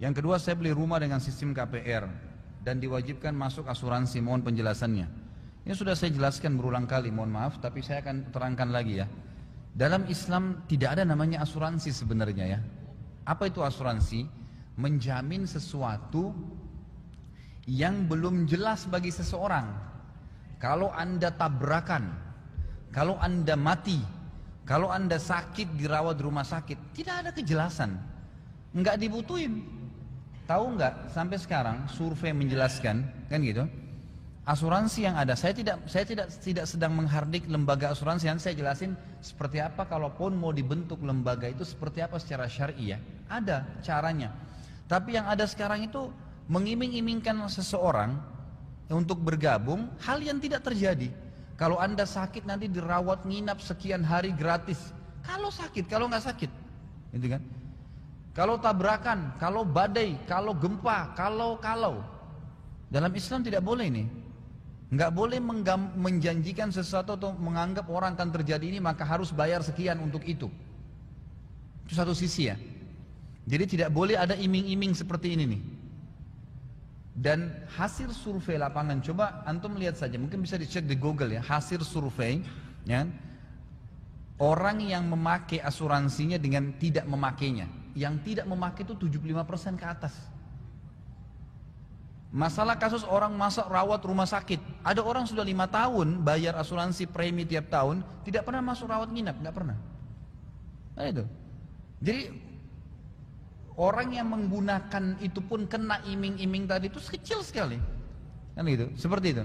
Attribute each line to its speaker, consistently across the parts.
Speaker 1: Yang kedua, saya beli rumah dengan sistem KPR dan diwajibkan masuk asuransi. Mohon penjelasannya. Ini sudah saya jelaskan berulang kali, mohon maaf, tapi saya akan terangkan lagi ya. Dalam Islam tidak ada namanya asuransi sebenarnya ya. Apa itu asuransi? Menjamin sesuatu yang belum jelas bagi seseorang. Kalau Anda tabrakan, kalau Anda mati, kalau Anda sakit dirawat di rumah sakit, tidak ada kejelasan, nggak dibutuhin. Tahu nggak sampai sekarang survei menjelaskan kan gitu. Asuransi yang ada, saya tidak sedang menghardik lembaga asuransi. Yang saya jelasin seperti apa kalaupun mau dibentuk lembaga itu seperti apa secara syar'i ya. Ada caranya. Tapi yang ada sekarang itu mengiming-imingkan seseorang untuk bergabung hal yang tidak terjadi. Kalau Anda sakit nanti dirawat nginap sekian hari gratis. Kalau sakit, kalau nggak sakit, gitu kan? Kalau tabrakan, kalau badai, kalau gempa, kalau dalam Islam tidak boleh ini. Nggak boleh menjanjikan sesuatu atau menganggap orang akan terjadi ini maka harus bayar sekian untuk itu. Itu satu sisi ya. Jadi tidak boleh ada iming-iming seperti ini nih. Dan hasil survei lapangan, coba antum lihat saja, mungkin bisa dicek di Google ya, hasil survei ya. Orang yang memakai asuransinya dengan tidak memakainya. Yang tidak memakai itu 75% ke atas. Masalah kasus orang masuk rawat rumah sakit, ada orang sudah 5 tahun bayar asuransi premi tiap tahun, tidak pernah masuk rawat nginap, nggak pernah. Nah itu. Jadi orang yang menggunakan itu pun kena iming-iming tadi itu kecil sekali, kan gitu, seperti itu.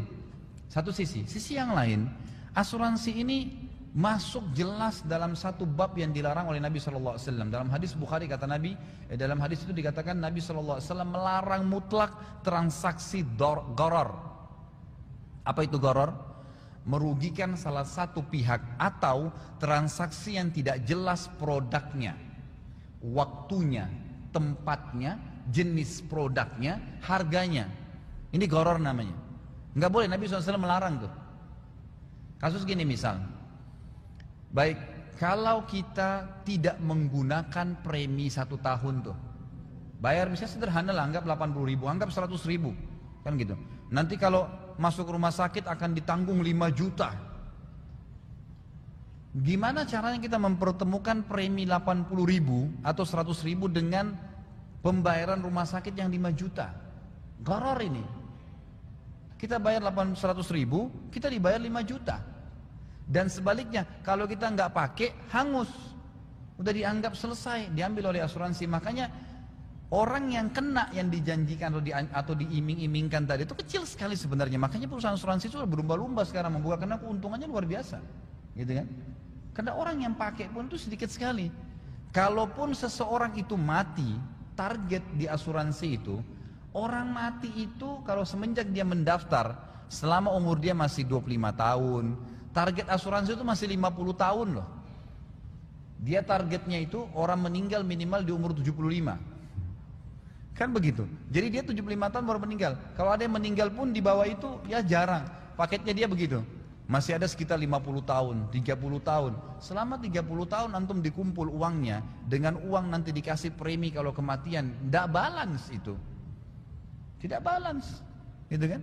Speaker 1: Satu sisi, sisi yang lain, asuransi ini masuk jelas dalam satu bab yang dilarang oleh Nabi SAW. Dalam hadis Bukhari kata Nabi, dalam hadis itu dikatakan Nabi SAW melarang mutlak transaksi gharar. Apa itu gharar? Merugikan salah satu pihak atau transaksi yang tidak jelas produknya, waktunya, tempatnya, jenis produknya, harganya. Ini gharar namanya. Nggak boleh, Nabi SAW melarang tuh. Kasus gini misal, baik, kalau kita tidak menggunakan premi 1 tahun tuh, bayar misalnya sederhana lah, anggap 80 ribu, anggap 100 ribu, kan gitu. Nanti kalau masuk rumah sakit akan ditanggung 5 juta. Gimana caranya kita mempertemukan premi 80 ribu atau 100 ribu dengan pembayaran rumah sakit yang 5 juta? Gharar ini. Kita bayar 100 ribu, kita dibayar 5 juta. Dan sebaliknya, kalau kita nggak pakai, hangus. Udah dianggap selesai, diambil oleh asuransi. Makanya orang yang kena yang dijanjikan atau diiming-imingkan tadi itu kecil sekali sebenarnya. Makanya perusahaan asuransi itu berlumba-lumba sekarang membuka, karena keuntungannya luar biasa, gitu kan? Karena orang yang pakai pun itu sedikit sekali. Kalaupun seseorang itu mati, target di asuransi itu, orang mati itu kalau semenjak dia mendaftar, selama umur dia masih 25 tahun, target asuransi itu masih 50 tahun loh. Dia targetnya itu orang meninggal minimal di umur 75. Kan begitu. Jadi dia 75 tahun baru meninggal. Kalau ada yang meninggal pun di bawah itu ya jarang. Paketnya dia begitu. Masih ada sekitar 50 tahun, 30 tahun. Selama 30 tahun antum dikumpul uangnya, dengan uang nanti dikasih premi kalau kematian, tidak balance itu. Tidak balance. Gitu kan?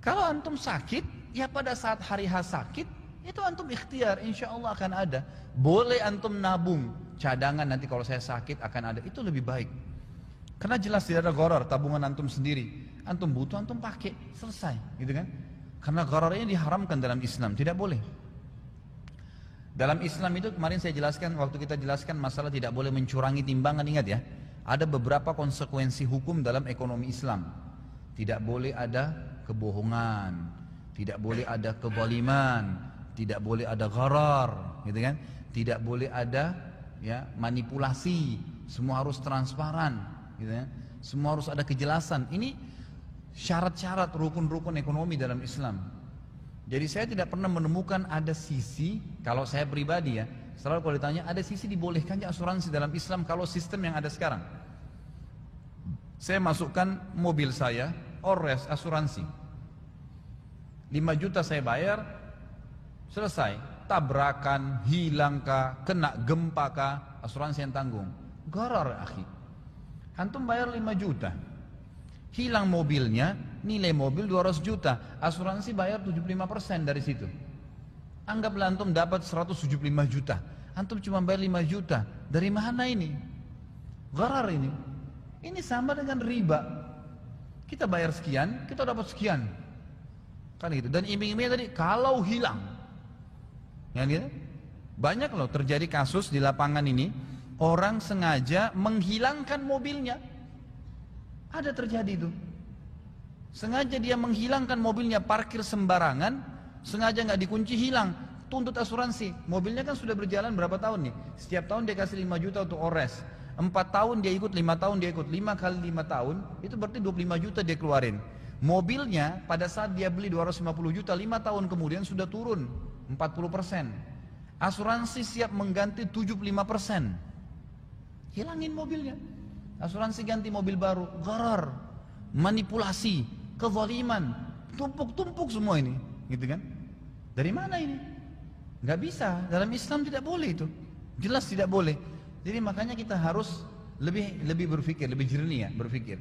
Speaker 1: Kalau antum sakit, ya pada saat hari H sakit, itu antum ikhtiar, insya Allah akan ada. Boleh antum nabung, cadangan nanti kalau saya sakit akan ada, itu lebih baik. Karena jelas tidak ada gharar, tabungan antum sendiri. Antum butuh, antum pakai, selesai, gitu kan? Karena gharar ini diharamkan dalam Islam, tidak boleh. Dalam Islam itu kemarin saya jelaskan, waktu kita jelaskan masalah tidak boleh mencurangi timbangan, ingat ya. Ada beberapa konsekuensi hukum dalam ekonomi Islam. Tidak boleh ada kebohongan, tidak boleh ada kezaliman, tidak boleh ada gharar, gitu kan? Tidak boleh ada ya manipulasi, semua harus transparan, gitu ya. Semua harus ada kejelasan. Ini syarat-syarat rukun-rukun ekonomi dalam Islam. Jadi saya tidak pernah menemukan ada sisi, kalau saya pribadi ya, selalu kalau ditanya ada sisi dibolehkannya asuransi dalam Islam kalau sistem yang ada sekarang. Saya masukkan mobil saya, Ores asuransi 5 juta saya bayar, selesai. Tabrakan, hilang kah, kena gempa kah, asuransi yang tanggung. Gharar akhi. Antum bayar 5 juta. Hilang mobilnya, nilai mobil 200 juta. Asuransi bayar 75% dari situ. Anggaplah antum dapat 175 juta. Antum cuma bayar 5 juta. Dari mana ini? Gharar ini. Ini sama dengan riba. Kita bayar sekian, kita dapat sekian. Kan gitu. Dan iming-imingnya tadi kalau hilang. Ya gitu. Banyak loh terjadi kasus di lapangan ini, orang sengaja menghilangkan mobilnya. Ada terjadi itu. Sengaja dia menghilangkan mobilnya, parkir sembarangan, sengaja nggak dikunci, hilang. Tuntut asuransi. Mobilnya kan sudah berjalan berapa tahun nih? Setiap tahun dia kasih 5 juta untuk ores. 4 tahun dia ikut, 5 tahun dia ikut. 5 kali 5 tahun, itu berarti 25 juta dia keluarin. Mobilnya pada saat dia beli 250 juta, 5 tahun kemudian sudah turun 40%. Asuransi siap mengganti 75%. Hilangin mobilnya. Asuransi ganti mobil baru. Gharar, manipulasi, kezaliman, tumpuk-tumpuk semua ini, gitu kan? Dari mana ini? Gak bisa, dalam Islam tidak boleh itu. Jelas tidak boleh. Jadi makanya kita harus lebih berpikir, lebih jernih ya berpikir.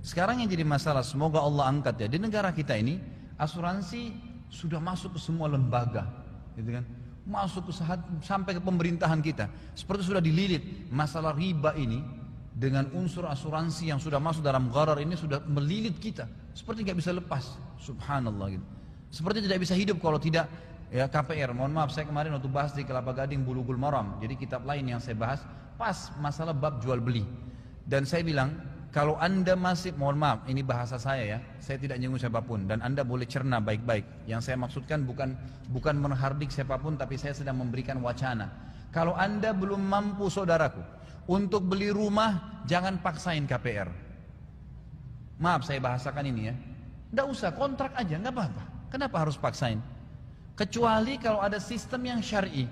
Speaker 1: Sekarang yang jadi masalah, semoga Allah angkat ya, di negara kita ini asuransi sudah masuk ke semua lembaga, gitu kan? Masuk ke sampai ke pemerintahan kita. Seperti sudah dililit masalah riba ini. Dengan unsur asuransi yang sudah masuk dalam gharar ini sudah melilit kita. Seperti nggak bisa lepas. Subhanallah gitu. Seperti tidak bisa hidup kalau tidak ya KPR. Mohon maaf, saya kemarin waktu bahas di Kelapa Gading Bulughul Maram. Jadi kitab lain yang saya bahas pas masalah bab jual beli. Dan saya bilang kalau anda masih, mohon maaf ini bahasa saya ya, saya tidak nyinggung siapapun dan anda boleh cerna baik-baik. Yang saya maksudkan bukan menghardik siapapun, tapi saya sedang memberikan wacana. Kalau anda belum mampu saudaraku untuk beli rumah, jangan paksain KPR. Maaf saya bahasakan ini ya. Nggak usah, kontrak aja, nggak apa-apa. Kenapa harus paksain? Kecuali kalau ada sistem yang syar'i.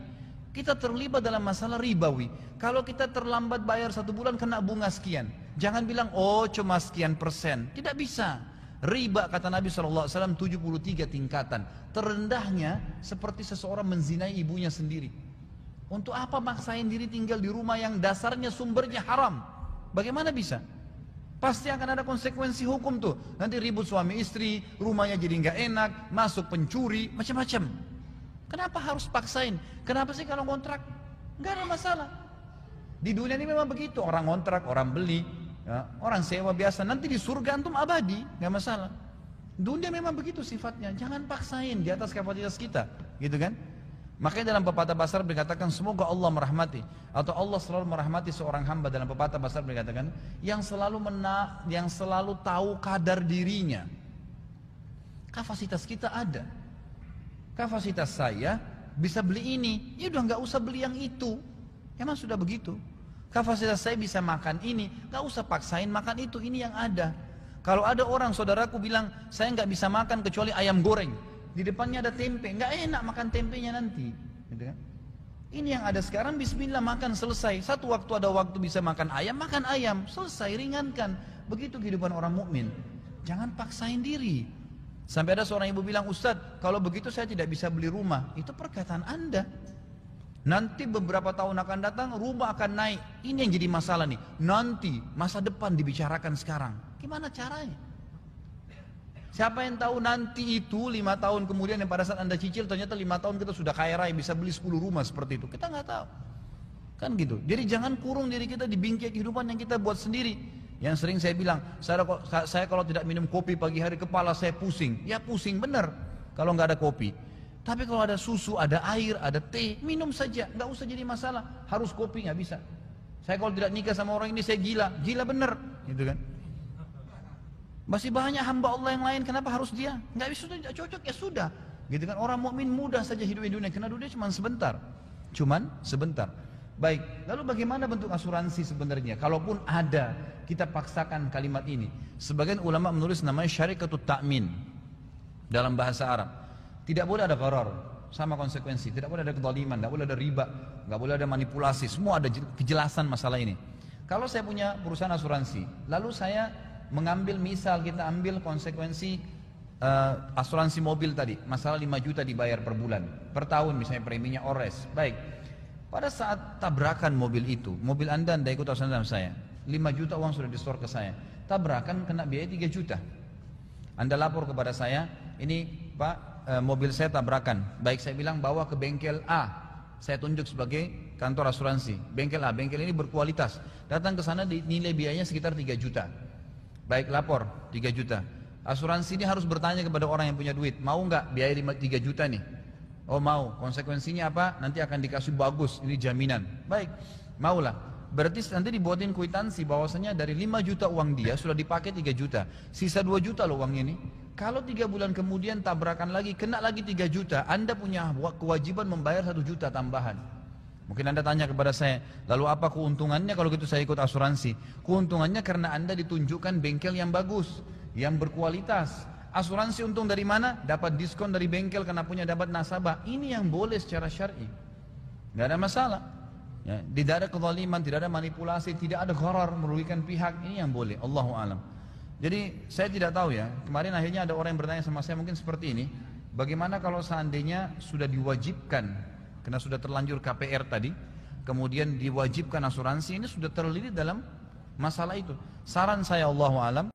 Speaker 1: Kita terlibat dalam masalah ribawi. Kalau kita terlambat bayar 1 bulan kena bunga sekian. Jangan bilang, oh cuma sekian persen. Tidak bisa. Riba kata Nabi SAW 73 tingkatan. Terendahnya seperti seseorang menzinai ibunya sendiri. Untuk apa maksain diri tinggal di rumah yang dasarnya sumbernya haram? Bagaimana bisa? Pasti akan ada konsekuensi hukum tuh. Nanti ribut suami istri, rumahnya jadi nggak enak, masuk pencuri, macam-macam. Kenapa harus paksain? Kenapa sih kalau kontrak? Nggak ada masalah. Di dunia ini memang begitu. Orang kontrak, orang beli, ya, orang sewa biasa. Nanti di surga antum abadi, nggak masalah. Dunia memang begitu sifatnya. Jangan paksain di atas kapasitas kita, gitu kan? Makanya dalam pepatah Basar dikatakan semoga Allah merahmati atau Allah selalu merahmati seorang hamba. Dalam pepatah Basar dikatakan yang selalu tahu kadar dirinya. Kapasitas kita ada. Kapasitas saya bisa beli ini, ya udah nggak usah beli yang itu. Emang sudah begitu. Kapasitas saya bisa makan ini, nggak usah paksain makan itu. Ini yang ada. Kalau ada orang saudaraku bilang saya nggak bisa makan kecuali ayam goreng. Di depannya ada tempe, nggak enak makan tempenya nanti, gitu kan? Ini yang ada sekarang, bismillah makan selesai. Satu waktu ada waktu bisa makan ayam, selesai, ringankan. Begitu kehidupan orang mukmin. Jangan paksain diri. Sampai ada seorang ibu bilang, Ustadz, kalau begitu saya tidak bisa beli rumah. Itu perkataan anda. Nanti beberapa tahun akan datang, rumah akan naik. Ini yang jadi masalah nih. Nanti, masa depan dibicarakan sekarang. Gimana caranya? Siapa yang tahu nanti itu 5 tahun kemudian yang pada saat anda cicil ternyata 5 tahun kita sudah kaya raya bisa beli 10 rumah seperti itu. Kita nggak tahu. Kan gitu. Jadi jangan kurung diri kita di bingkai kehidupan yang kita buat sendiri. Yang sering saya bilang, saya kalau tidak minum kopi pagi hari kepala saya pusing. Ya pusing benar kalau nggak ada kopi. Tapi kalau ada susu, ada air, ada teh, minum saja. Nggak usah jadi masalah. Harus kopi nggak bisa. Saya kalau tidak nikah sama orang ini saya gila benar, gitu kan? Masih banyak hamba Allah yang lain, kenapa harus dia? Nggak bisa, tidak cocok, ya sudah. Gitu kan, orang mukmin mudah saja hidup di dunia, karena dunia cuma sebentar. Baik, lalu bagaimana bentuk asuransi sebenarnya? Kalaupun ada, kita paksakan kalimat ini. Sebagian ulama menulis namanya syarikatut ta'min dalam bahasa Arab. Tidak boleh ada gharar, sama konsekuensi. Tidak boleh ada kezaliman, tidak boleh ada riba, nggak boleh ada manipulasi. Semua ada kejelasan masalah ini. Kalau saya punya perusahaan asuransi, lalu saya mengambil, misal kita ambil konsekuensi asuransi mobil tadi, masalah 5 juta dibayar per bulan, per tahun misalnya preminya ores. Baik, pada saat tabrakan mobil itu, mobil anda ikut asuransi sama saya, 5 juta uang sudah di-store ke saya. Tabrakan kena biaya 3 juta. Anda lapor kepada saya, ini Pak, mobil saya tabrakan. Baik, saya bilang bawa ke bengkel A. Saya tunjuk sebagai kantor asuransi. Bengkel A, bengkel ini berkualitas. Datang ke sana nilai biayanya sekitar 3 juta. Baik, lapor 3 juta. Asuransi ini harus bertanya kepada orang yang punya duit, mau nggak biaya 3 juta nih? Oh mau, konsekuensinya apa? Nanti akan dikasih bagus, ini jaminan. Baik, maulah. Berarti nanti dibuatin kwitansi bahwasanya dari 5 juta uang dia sudah dipakai 3 juta. Sisa 2 juta loh uang ini. Kalau 3 bulan kemudian tabrakan lagi, kena lagi 3 juta, Anda punya kewajiban membayar 1 juta tambahan. Mungkin Anda tanya kepada saya, lalu apa keuntungannya kalau gitu saya ikut asuransi? Keuntungannya karena Anda ditunjukkan bengkel yang bagus, yang berkualitas. Asuransi untung dari mana? Dapat diskon dari bengkel karena punya dapat nasabah. Ini yang boleh secara syar'i. Nggak ada masalah. Ya, tidak ada kezaliman, tidak ada manipulasi, tidak ada gharar merugikan pihak. Ini yang boleh. Allahu a'lam. Jadi saya tidak tahu ya, kemarin akhirnya ada orang yang bertanya sama saya mungkin seperti ini, bagaimana kalau seandainya sudah diwajibkan, karena sudah terlanjur KPR tadi, kemudian diwajibkan asuransi, ini sudah terlilit dalam masalah itu. Saran saya Allahu alam,